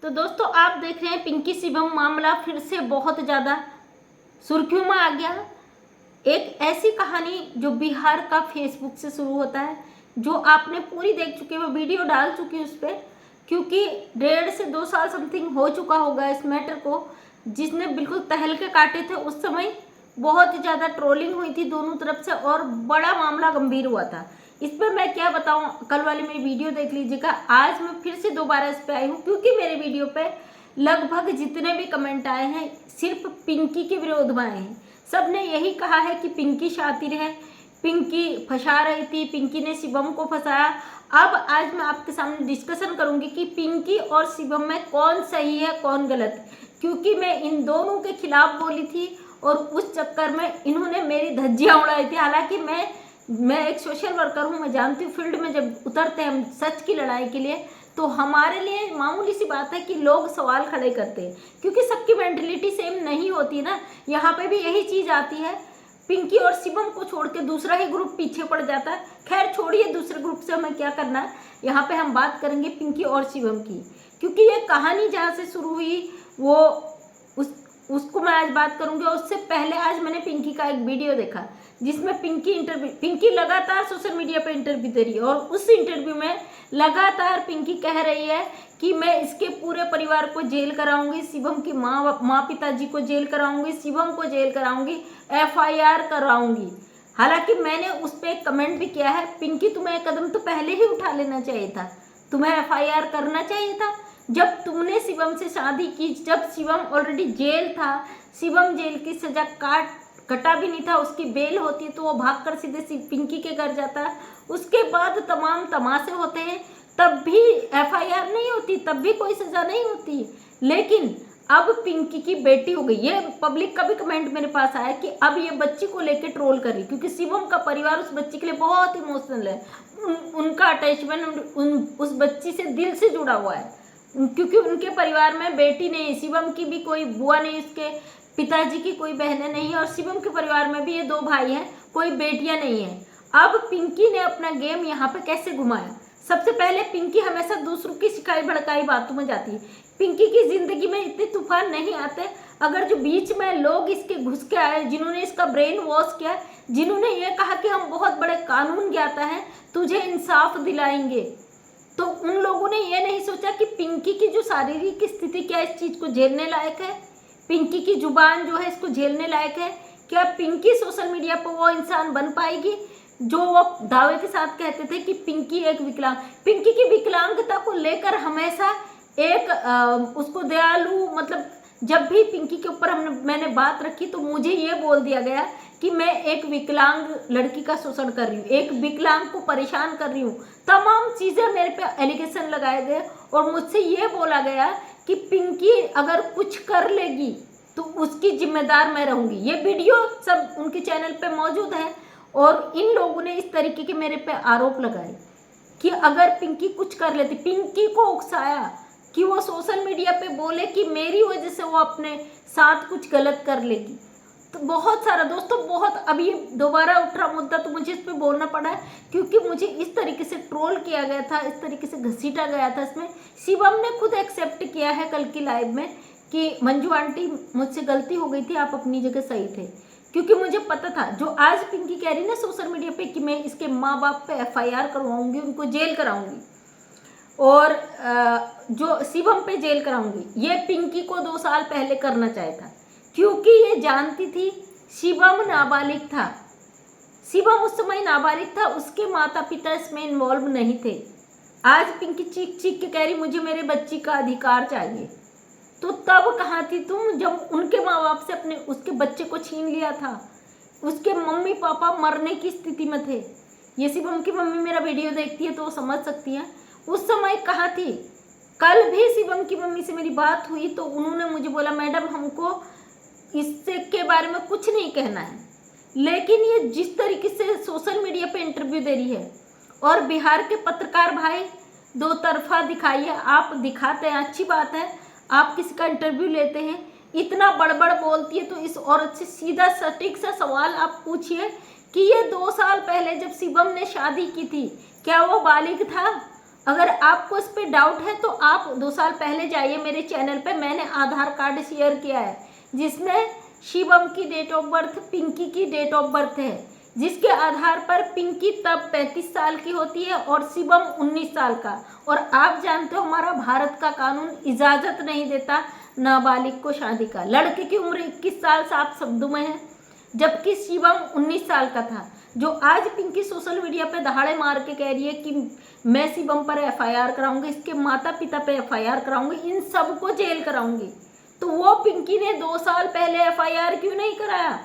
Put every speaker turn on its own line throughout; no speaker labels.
तो दोस्तों आप देख रहे हैं पिंकी शिवम मामला फिर से बहुत ज़्यादा सुर्खियों में आ गया। एक ऐसी कहानी जो बिहार का फेसबुक से शुरू होता है, जो आपने पूरी देख चुके हो, वीडियो डाल चुकी उस पर, क्योंकि 1.5 से 2 साल समथिंग हो चुका होगा इस मैटर को, जिसने बिल्कुल तहलके काटे थे। उस समय बहुत ज़्यादा ट्रोलिंग हुई थी दोनों तरफ से और बड़ा मामला गंभीर हुआ था। इस पर मैं क्या बताऊं, कल वाली मेरी वीडियो देख लीजिएगा। आज मैं फिर से दोबारा इस पे आई हूँ क्योंकि मेरे वीडियो पे लगभग जितने भी कमेंट आए हैं सिर्फ पिंकी के विरोध में आए हैं। सब ने यही कहा है कि पिंकी शातिर है, पिंकी फंसा रही थी, पिंकी ने शिवम को फंसाया। अब आज मैं आपके सामने डिस्कशन करूंगी कि पिंकी और शिवम में कौन सही है कौन गलत, क्योंकि मैं इन दोनों के खिलाफ बोली थी और उस चक्कर में इन्होंने मेरी धज्जियां उड़ाई थी। हालांकि मैं एक सोशल वर्कर हूँ, मैं जानती हूँ फील्ड में जब उतरते हैं हम सच की लड़ाई के लिए, तो हमारे लिए मामूली सी बात है कि लोग सवाल खड़े करते हैं, क्योंकि सबकी मेंटलिटी सेम नहीं होती ना। यहाँ पे भी यही चीज़ आती है, पिंकी और शिवम को छोड़ के दूसरा ही ग्रुप पीछे पड़ जाता है। खैर छोड़िए दूसरे ग्रुप से हमें क्या करना है, यहाँ पे हम बात करेंगे पिंकी और शिवम की, क्योंकि ये कहानी जहाँ से शुरू हुई वो उसको मैं आज बात करूंगी। और उससे पहले आज मैंने पिंकी का एक वीडियो देखा जिसमें पिंकी लगातार सोशल मीडिया पे इंटरव्यू दे रही है और उस इंटरव्यू में लगातार पिंकी कह रही है कि मैं इसके पूरे परिवार को जेल कराऊंगी, शिवम की माँ पिताजी को जेल कराऊंगी, शिवम को जेल कराऊंगी, FIR कराऊंगी। हालांकि मैंने उस पर एक कमेंट भी किया है, पिंकी तुम्हें कदम तो पहले ही उठा लेना चाहिए था, तुम्हें FIR करना चाहिए था जब तुमने शिवम से शादी की, जब शिवम ऑलरेडी जेल था, शिवम जेल की सजा कटा भी नहीं था, उसकी बेल होती तो वो भागकर सीधे पिंकी के घर जाता है। उसके बाद तमाम तमाशे होते हैं, तब भी FIR नहीं होती, तब भी कोई सजा नहीं होती। लेकिन अब पिंकी की बेटी हो गई। ये पब्लिक का भी कमेंट मेरे पास आया कि अब ये बच्ची को लेके ट्रोल कर रही, क्योंकि शिवम का परिवार उस बच्ची के लिए बहुत इमोशनल है। उनका अटैचमेंट उस बच्ची से दिल से जुड़ा हुआ है, क्योंकि उनके परिवार में बेटी नहीं, शिवम की भी कोई बुआ नहीं, उसके पिताजी की कोई बहनें नहीं है, और शिवम के परिवार में भी ये 2 भाई हैं, कोई बेटियां नहीं है। अब पिंकी ने अपना गेम यहाँ पे कैसे घुमाया? सबसे पहले पिंकी हमेशा दूसरों की सिखाई भड़काई बातों में जाती है। पिंकी की जिंदगी में इतने तूफान नहीं आते अगर जो बीच में लोग इसके घुस के आए, जिन्होंने इसका ब्रेन वॉश किया, जिन्होंने ये कहा कि हम बहुत बड़े कानून ज्ञाता हैं, तुझे इंसाफ दिलाएंगे। तो उन लोगों ने ये नहीं सोचा कि पिंकी की जो शारीरिक स्थिति क्या इस चीज़ को झेलने लायक है, पिंकी की जुबान जो है इसको झेलने लायक है, क्या पिंकी सोशल मीडिया पर वो इंसान बन पाएगी जो वो दावे के साथ कहते थे कि पिंकी एक विकलांग। पिंकी की विकलांगता को लेकर हमेशा एक उसको दयालु, मतलब जब भी पिंकी के ऊपर मैंने बात रखी तो मुझे ये बोल दिया गया कि मैं एक विकलांग लड़की का शोषण कर रही हूँ, एक विकलांग को परेशान कर रही हूँ। तमाम चीज़ें मेरे पे एलिगेशन लगाए गए और मुझसे ये बोला गया कि पिंकी अगर कुछ कर लेगी तो उसकी जिम्मेदार मैं रहूँगी। ये वीडियो सब उनके चैनल पे मौजूद है और इन लोगों ने इस तरीके के मेरे पे आरोप लगाए कि अगर पिंकी कुछ कर लेती, पिंकी को उकसाया कि वो सोशल मीडिया पे बोले कि मेरी वजह से वो अपने साथ कुछ गलत कर लेगी। तो बहुत सारा दोस्तों, बहुत अब ये दोबारा उठ रहा मुद्दा तो मुझे इस पर बोलना पड़ा है, क्योंकि मुझे इस तरीके से ट्रोल किया गया था, इस तरीके से घसीटा गया था। इसमें शिवम ने खुद एक्सेप्ट किया है कल की लाइव में कि मंजू आंटी मुझसे गलती हो गई थी, आप अपनी जगह सही थे, क्योंकि मुझे पता था जो आज पिंकी कह रही ना सोशल मीडिया पे कि मैं इसके माँ बाप पे FIR करवाऊंगी, उनको जेल कराऊंगी और जो शिवम पे जेल कराऊंगी, ये पिंकी को 2 साल पहले करना चाहिए था, क्योंकि ये जानती थी शिवम नाबालिग था। शिवम उस समय नाबालिग था, उसके माता पिता इसमें इन्वॉल्व नहीं थे। आज पिंकी चीख चीख के कह रही मुझे मेरे बच्ची का अधिकार चाहिए, तो तब कहाँ थी तुम जब उनके माँ बाप से अपने उसके बच्चे को छीन लिया था? उसके मम्मी पापा मरने की स्थिति में थे। ये शिवम की मम्मी मेरा वीडियो देखती है तो वो समझ सकती है उस समय कहाँ थी। कल भी शिवम की मम्मी से मेरी बात हुई तो उन्होंने मुझे बोला मैडम हमको इससे के बारे में कुछ नहीं कहना है, लेकिन ये जिस तरीके से सोशल मीडिया पे इंटरव्यू दे रही है, और बिहार के पत्रकार भाई 2 तरफा दिखाइए, आप दिखाते हैं अच्छी बात है, आप किसी का इंटरव्यू लेते हैं, इतना बड़बड़ बोलती है तो इस औरत से सीधा सटीक सा सवाल आप पूछिए कि ये 2 साल पहले जब शिवम ने शादी की थी क्या वो बालिग था? अगर आपको इस पे डाउट है तो आप 2 साल पहले जाइए मेरे चैनल पे, मैंने आधार कार्ड शेयर किया है जिसमें शिवम की डेट ऑफ बर्थ, पिंकी की डेट ऑफ बर्थ है, जिसके आधार पर पिंकी तब 35 साल की होती है और शिवम 19 साल का। और आप जानते हो हमारा भारत का कानून इजाज़त नहीं देता नाबालिग को शादी का। लड़के की उम्र 21 साल साफ शब्दों में है, जबकि शिवम 19 साल का था। जो आज पिंकी सोशल मीडिया पे दहाड़े मार के कह रही है कि मैं शिवम पर एफआईआर कराऊंगी, इसके माता पिता पे एफआईआर कराऊंगी, इन सबको जेल कराऊंगी, तो वो पिंकी ने 2 साल पहले एफआईआर क्यों नहीं कराया?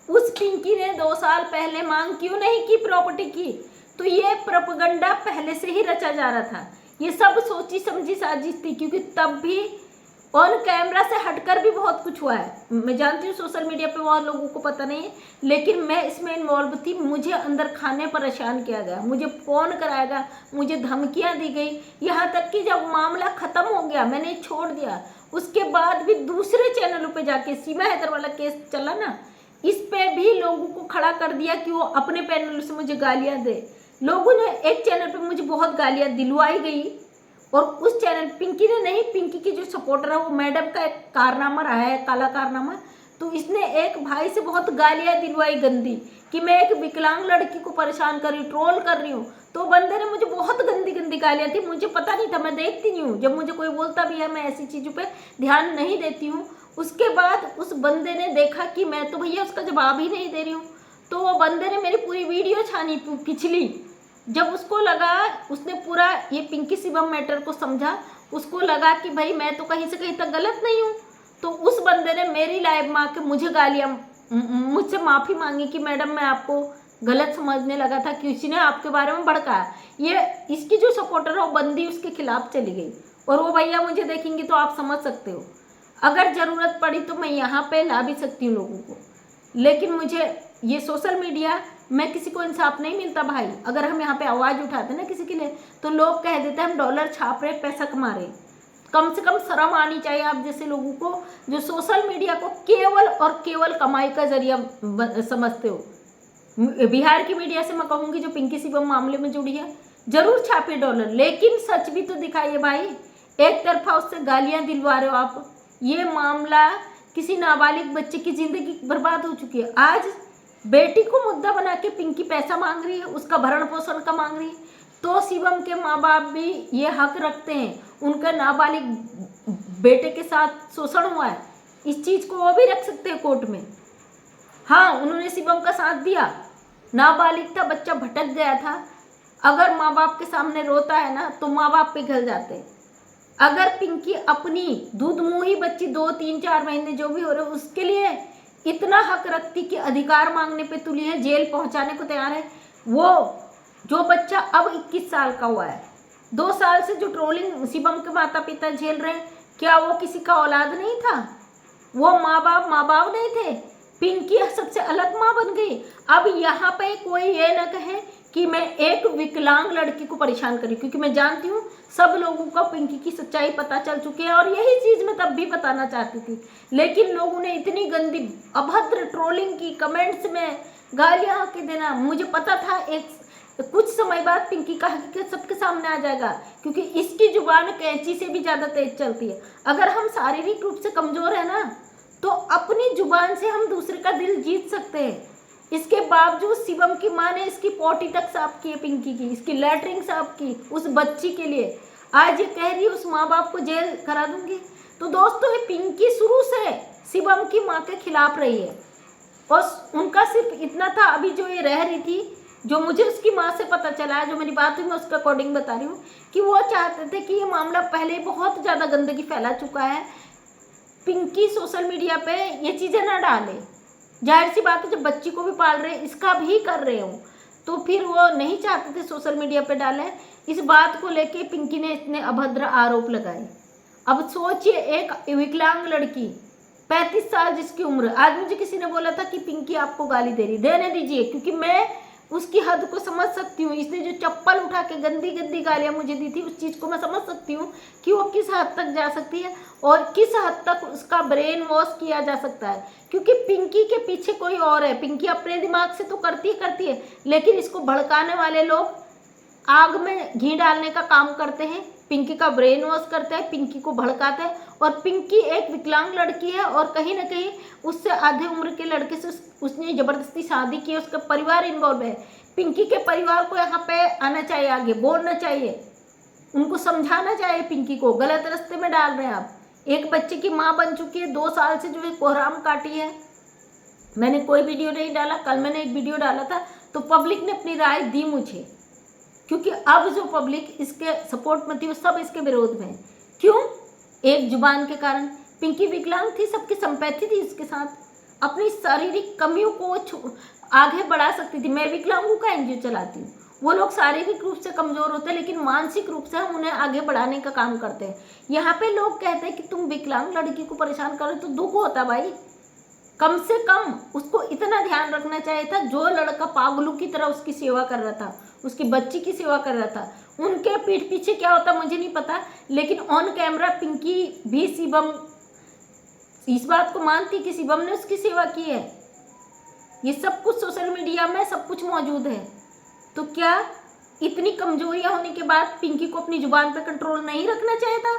उस पिंकी ने 2 साल पहले मांग क्यों नहीं की प्रॉपर्टी की? तो ये प्रोपेगेंडा पहले से ही रचा जा रहा था, ये सब सोची समझी साजिश थी, क्योंकि तब भी ऑन कैमरा से हटकर भी बहुत कुछ हुआ है। मैं जानती हूँ सोशल मीडिया पे बहुत लोगों को पता नहीं है, लेकिन मैं इसमें इन्वॉल्व थी। मुझे अंदर खाने परेशान किया गया, मुझे फ़ोन कराया गया, मुझे धमकियाँ दी गई, यहाँ तक कि जब मामला ख़त्म हो गया मैंने छोड़ दिया, उसके बाद भी दूसरे चैनलों पे जाके सीमा हैदर वाला केस चला ना, इस पे भी लोगों को खड़ा कर दिया कि वो अपने पैनल से मुझे गालियाँ दे। लोगों ने एक चैनल पे मुझे बहुत गालियाँ दिलवाई गई और उस चैनल पिंकी ने नहीं, पिंकी की जो सपोर्टर है वो मैडम का एक कारनामा रहा है, काला कारनामा, तो इसने एक भाई से बहुत गालियाँ दिलवाई गंदी कि मैं एक विकलांग लड़की को परेशान कर रही हूँ, ट्रोल कर रही हूँ। तो बंदे ने मुझे बहुत गंदी गंदी गालियाँ थी, मुझे पता नहीं था, मैं देखती नहीं हूँ, जब मुझे कोई बोलता भी है मैं ऐसी चीज़ों पे ध्यान नहीं देती हूँ। उसके बाद उस बंदे ने देखा कि मैं तो भैया उसका जवाब ही नहीं दे रही हूँ, तो वो बंदे ने मेरी पूरी वीडियो छानी पिछली। जब उसको लगा, उसने पूरा ये पिंकी शिवम मैटर को समझा, उसको लगा कि भाई मैं तो कहीं से कहीं तक गलत नहीं हूँ, तो उस बंदे ने मेरी लाइव में आके मुझे गालियाँ, मुझसे माफ़ी मांगी कि मैडम मैं आपको गलत समझने लगा था, किसी ने आपके बारे में भड़काया। ये इसकी जो सपोर्टर है वो बंदी उसके खिलाफ चली गई, और वो भैया मुझे देखेंगे तो आप समझ सकते हो, अगर ज़रूरत पड़ी तो मैं यहाँ पे ला भी सकती हूँ लोगों को। लेकिन मुझे ये सोशल मीडिया में किसी को इंसाफ नहीं मिलता भाई। अगर हम यहाँ पे आवाज़ उठाते ना किसी के लिए तो लोग कह देते हैं हम डॉलर छाप रहे, पैसा कमा रहे। कम से कम शर्म आनी चाहिए आप जैसे लोगों को जो सोशल मीडिया को केवल और केवल कमाई का जरिया समझते हो। बिहार की मीडिया से मैं कहूँगी जो पिंकी शिवम मामले में जुड़ी है, जरूर छापे डॉलर, लेकिन सच भी तो दिखाइए भाई। एक तरफा उससे गालियाँ दिलवा रहे हो आप। ये मामला किसी नाबालिग बच्चे की ज़िंदगी बर्बाद हो चुकी है। आज बेटी को मुद्दा बना के पिंकी पैसा मांग रही है, उसका भरण पोषण का मांग रही है, तो शिवम के माँ बाप भी ये हक रखते हैं, उनका नाबालिग बेटे के साथ शोषण हुआ है, इस चीज़ को वो भी रख सकते हैं कोर्ट में। हाँ, उन्होंने शिवम का साथ दिया, नाबालिग था, बच्चा भटक गया था। अगर माँ बाप के सामने रोता है ना तो माँ बाप पिघल जाते हैं। अगर पिंकी अपनी दूध मुँही बच्ची 2, 3, 4 महीने जो भी हो रहे उसके लिए इतना हक रखती कि अधिकार मांगने पे तुली है, जेल पहुंचाने को तैयार है, वो जो बच्चा अब 21 साल का हुआ है, 2 साल से जो ट्रोलिंग शिवम के माता पिता झेल रहे हैं, क्या वो किसी का औलाद नहीं था? वो माँ बाप नहीं थे? पिंकी सबसे अलग माँ बन गई। अब यहाँ पे कोई ये ना कहे कि मैं एक विकलांग लड़की को परेशान करी, क्योंकि मैं जानती हूँ सब लोगों को पिंकी की सच्चाई पता चल चुकी है, और यही चीज़ मैं तब भी बताना चाहती थी, लेकिन लोगों ने इतनी गंदी अभद्र ट्रोलिंग की, कमेंट्स में गालियाँ के देना। मुझे पता था एक कुछ समय बाद पिंकी का हकीकत सबके सामने आ जाएगा, क्योंकि इसकी जुबान कैंची से भी ज़्यादा तेज चलती है। अगर हम शारीरिक रूप से कमज़ोर है ना तो अपनी जुबान से हम दूसरे का दिल जीत सकते हैं। इसके बावजूद शिवम की माँ ने इसकी पोटी तक साफ की है, पिंकी की, इसकी लैटरिन साफ की उस बच्ची के लिए। आज ये कह रही है उस माँ बाप को जेल करा दूंगी। तो दोस्तों ये पिंकी शुरू से शिवम की माँ के खिलाफ रही है, और उनका सिर्फ इतना था, अभी जो ये रह रही थी, जो मुझे उसकी माँ से पता चला है, जो मेरी बात हुई मैं उसके अकॉर्डिंग बता रही हूँ, कि वो चाहते थे कि ये मामला पहले बहुत ज़्यादा गंदगी फैला चुका है, पिंकी सोशल मीडिया पे ये चीज़ें ना डाले। जाहिर सी बात है जब बच्ची को भी पाल रहे, इसका भी कर रहे हो, तो फिर वो नहीं चाहते थे सोशल मीडिया पे डालें। इस बात को लेके पिंकी ने इतने अभद्र आरोप लगाए। अब सोचिए एक विकलांग लड़की 35 साल जिसकी उम्र, आज मुझे किसी ने बोला था कि पिंकी आपको गाली दे रही, देने दीजिए, क्योंकि मैं उसकी हद को समझ सकती हूँ। इसने जो चप्पल उठा के गंदी गंदी गालियाँ मुझे दी थी, उस चीज़ को मैं समझ सकती हूँ कि वो किस हद तक जा सकती है और किस हद तक उसका ब्रेन वॉश किया जा सकता है, क्योंकि पिंकी के पीछे कोई और है। पिंकी अपने दिमाग से तो करती है, लेकिन इसको भड़काने वाले लोग आग में घी डालने का काम करते हैं, पिंकी का ब्रेन वॉश करते हैं, पिंकी को भड़काते हैं। और पिंकी एक विकलांग लड़की है और कहीं ना कहीं उससे आधे उम्र के लड़के से उसने ज़बरदस्ती शादी की है, उसका परिवार इन्वॉल्व है। पिंकी के परिवार को यहाँ पे आना चाहिए, आगे बोलना चाहिए, उनको समझाना चाहिए पिंकी को, गलत रास्ते में डाल रहे हैं आप। एक बच्चे की माँ बन चुकी है, 2 साल से जो है कोहराम काटी है। मैंने कोई वीडियो नहीं डाला, कल मैंने एक वीडियो डाला था तो पब्लिक ने अपनी राय दी मुझे, क्योंकि अब जो पब्लिक इसके सपोर्ट में थी वो सब इसके विरोध में है। क्यों? एक जुबान के कारण। पिंकी विकलांग थी, सबकी संपैथी थी इसके साथ, अपनी शारीरिक कमियों को आगे बढ़ा सकती थी। मैं विकलांगों का एनजीओ चलाती हूँ, वो लोग शारीरिक रूप से कमजोर होते हैं लेकिन मानसिक रूप से हम उन्हें आगे बढ़ाने का काम करते हैं। यहाँ पे लोग कहते हैं कि तुम विकलांग लड़की को परेशान करो, तो दुख होता भाई। कम से कम उसको इतना ध्यान रखना चाहिए था, जो लड़का पागलू की तरह उसकी सेवा कर रहा था, उसकी बच्ची की सेवा कर रहा था, उनके पीठ पीछे क्या होता मुझे नहीं पता, लेकिन ऑन कैमरा पिंकी भी शिवम इस बात को मानती कि शिवम ने उसकी सेवा की है। ये सब कुछ सोशल मीडिया में सब कुछ मौजूद है। तो क्या इतनी कमजोरियां होने के बाद पिंकी को अपनी जुबान पे कंट्रोल नहीं रखना चाहिए था?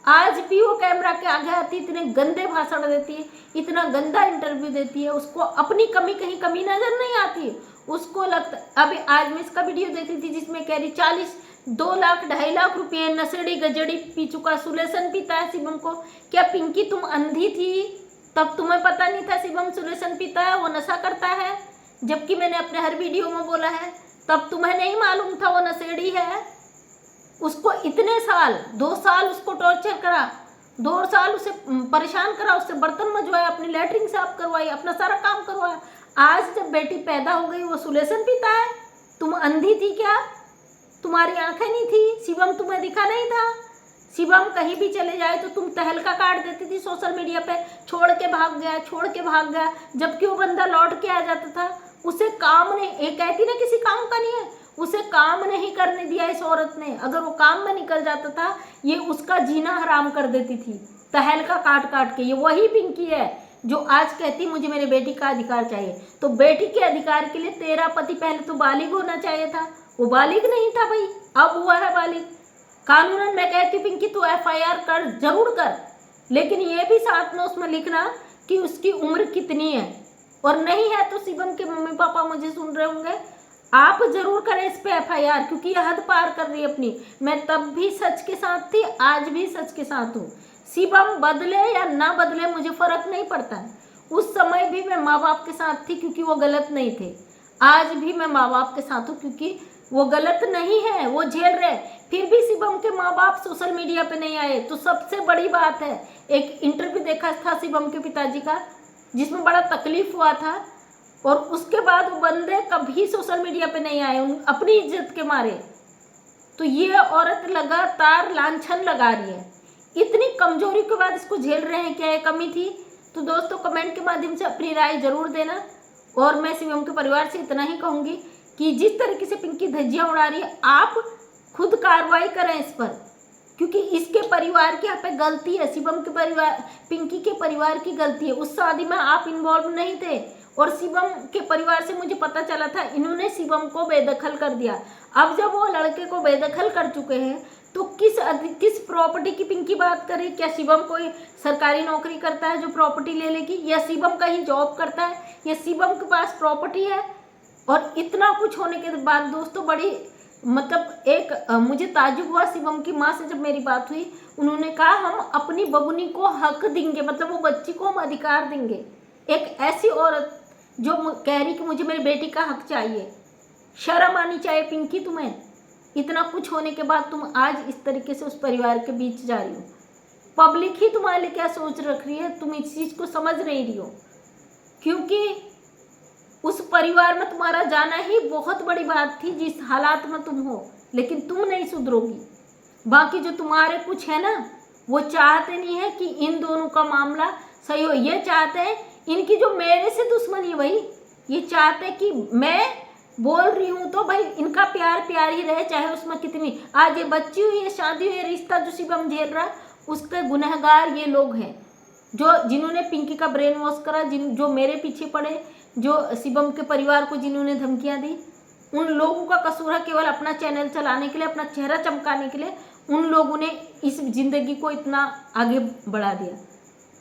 आज भी वो कैमरा के आगे आती, इतने गंदे भाषण देती है, इतना गंदा इंटरव्यू देती है, उसको अपनी कहीं कमी नजर नहीं आती है। उसको लगता, अभी आज मैं इसका वीडियो देख रही थी जिसमें कह रही 2 लाख 2.5 लाख रुपये नशेड़ी गजड़ी पी चुका, सुलेसन पीता है शिवम को। क्या पिंकी तुम अंधी थी तब तुम्हें पता नहीं था शिवम सुलेसन पीता है, वो नशा करता है? जबकि मैंने अपने हर वीडियो में बोला है, तब तुम्हें नहीं मालूम था वो नशेड़ी है? उसको इतने साल 2 साल उसको टॉर्चर करा, 2 साल उसे परेशान करा, उससे बर्तन मजवाए, अपनी लैट्रिन साफ करवाई, अपना सारा काम करवाया। आज जब बेटी पैदा हो गई वो सुलेसन पीता है? तुम अंधी थी क्या? तुम्हारी आंखें नहीं थी? शिवम तुम्हें दिखा नहीं था? शिवम कहीं भी चले जाए तो तुम तहलका काट देती थी सोशल मीडिया पे, छोड़ के भाग गया, छोड़ के भाग गया, जबकि वो बंदा लौट के आ जाता था। उसे काम नहीं, एक कहती ना किसी काम का नहीं है, उसे काम नहीं करने दिया इस औरत ने। अगर वो काम में निकल जाता था ये उसका जीना हराम कर देती थी, तहलका काट काट के। ये वही पिंकी है जो आज कहती मुझे मेरे बेटी का अधिकार चाहिए। तो बेटी के अधिकार के लिए तेरा पति पहले तो बालिग होना चाहिए था, वो बालिग नहीं था भाई, अब हुआ है बालिग। कानूनन मैं कहती पिंकी तू FIR कर, जरूर कर, लेकिन ये भी साथ में उसमें लिखना कि उसकी उम्र कितनी है, और नहीं है तो शिवम के मम्मी पापा मुझे सुन रहे होंगे, आप जरूर करें इस पे FIR, क्योंकि ये हद पार कर रही है अपनी। मैं तब भी सच के साथ थी, आज भी सच के साथ हूँ। शिवम बदले या ना बदले मुझे फर्क नहीं पड़ता है। उस समय भी मैं माँ बाप के साथ थी क्योंकि वो गलत नहीं थे, आज भी मैं माँ बाप के साथ हूँ क्योंकि वो गलत नहीं है, वो झेल रहे। फिर भी शिवम के माँ बाप सोशल मीडिया पे नहीं आए तो सबसे बड़ी बात है। एक इंटरव्यू देखा था शिवम के पिताजी का जिसमें बड़ा तकलीफ हुआ था, और उसके बाद वो बंदे कभी सोशल मीडिया पे नहीं आए अपनी इज्जत के मारे। तो ये औरत लगातार लांछन लगा रही है, इतनी कमजोरी के बाद इसको झेल रहे हैं। क्या ये कमी थी? तो दोस्तों कमेंट के माध्यम से अपनी राय जरूर देना। और मैं शिवम के परिवार से इतना ही कहूँगी कि जिस तरीके से पिंकी धज्जियाँ उड़ा रही है, आप खुद कार्रवाई करें इस पर, क्योंकि इसके परिवार की यहाँ पे गलती है, शिवम के परिवार, पिंकी के परिवार की गलती है। उस शादी में आप इन्वॉल्व नहीं थे, और शिवम के परिवार से मुझे पता चला था इन्होंने शिवम को बेदखल कर दिया। अब जब वो लड़के को बेदखल कर चुके हैं तो किस प्रॉपर्टी की पिंकी बात करे? क्या शिवम कोई सरकारी नौकरी करता है जो प्रॉपर्टी ले लेगी, या शिवम कहीं जॉब करता है, या शिवम के पास प्रॉपर्टी है? और इतना कुछ होने के बाद दोस्तों बड़ी मुझे ताज्जुब हुआ। शिवम की माँ से जब मेरी बात हुई, उन्होंने कहा हम अपनी बबुनी को हक देंगे, मतलब वो बच्ची को हम अधिकार देंगे। एक ऐसी औरत जो कह रही कि मुझे मेरी बेटी का हक चाहिए, शर्म आनी चाहिए पिंकी तुम्हें। इतना कुछ होने के बाद तुम आज इस तरीके से उस परिवार के बीच जा रही हो। पब्लिक ही तुम्हारे लिए क्या सोच रख रही है, तुम इस चीज़ को समझ नहीं रही हो, क्योंकि उस परिवार में तुम्हारा जाना ही बहुत बड़ी बात थी जिस हालात में तुम हो, लेकिन तुम नहीं सुधरोगी। बाकी जो तुम्हारे कुछ है ना, वो चाहते नहीं है कि इन दोनों का मामला सही हो। ये चाहते हैं, इनकी जो मेरे से दुश्मनी है भाई, ये चाहते हैं कि मैं बोल रही हूँ तो भाई इनका प्यार प्यार ही रहे, चाहे उसमें कितनी आज ये बच्ची हुई है, शादी हुई है, रिश्ता जो शिवम झेल रहा है उसके गुनहगार ये लोग हैं, जिन्होंने पिंकी का ब्रेन वॉश करा, जो मेरे पीछे पड़े, जो शिवम के परिवार को जिन्होंने धमकियाँ दी। उन लोगों का कसूर है केवल अपना चैनल चलाने के लिए, अपना चेहरा चमकाने के लिए उन लोगों ने इस जिंदगी को इतना आगे बढ़ा दिया।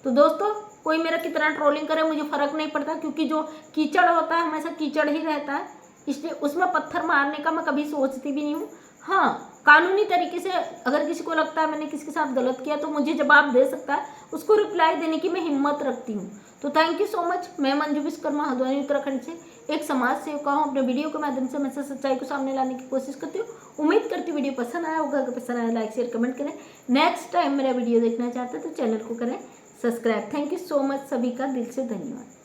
तो दोस्तों कोई मेरा कितना ट्रोलिंग करे मुझे फ़र्क नहीं पड़ता, क्योंकि जो कीचड़ होता है हमेशा कीचड़ ही रहता है, इसलिए उसमें पत्थर मारने का मैं कभी सोचती भी नहीं हूँ। हाँ, कानूनी तरीके से अगर किसी को लगता है मैंने किसी के साथ गलत किया तो मुझे जवाब दे सकता है, उसको रिप्लाई देने की मैं हिम्मत रखती हूँ। तो थैंक यू सो मच। मैं मंजू विश्वकर्मा हल्द्वानी उत्तराखंड से एक समाज सेविका हूँ। अपने वीडियो के माध्यम से हमेशा सच्चाई को सामने लाने की कोशिश करती हूँ। उम्मीद करती हूँ वीडियो पसंद आया होगा। अगर पसंद आया लाइक शेयर कमेंट करें। नेक्स्ट टाइम मेरा वीडियो देखना चाहते हैं तो चैनल को करें subscribe. Thank you so much, सभी का दिल से धन्यवाद।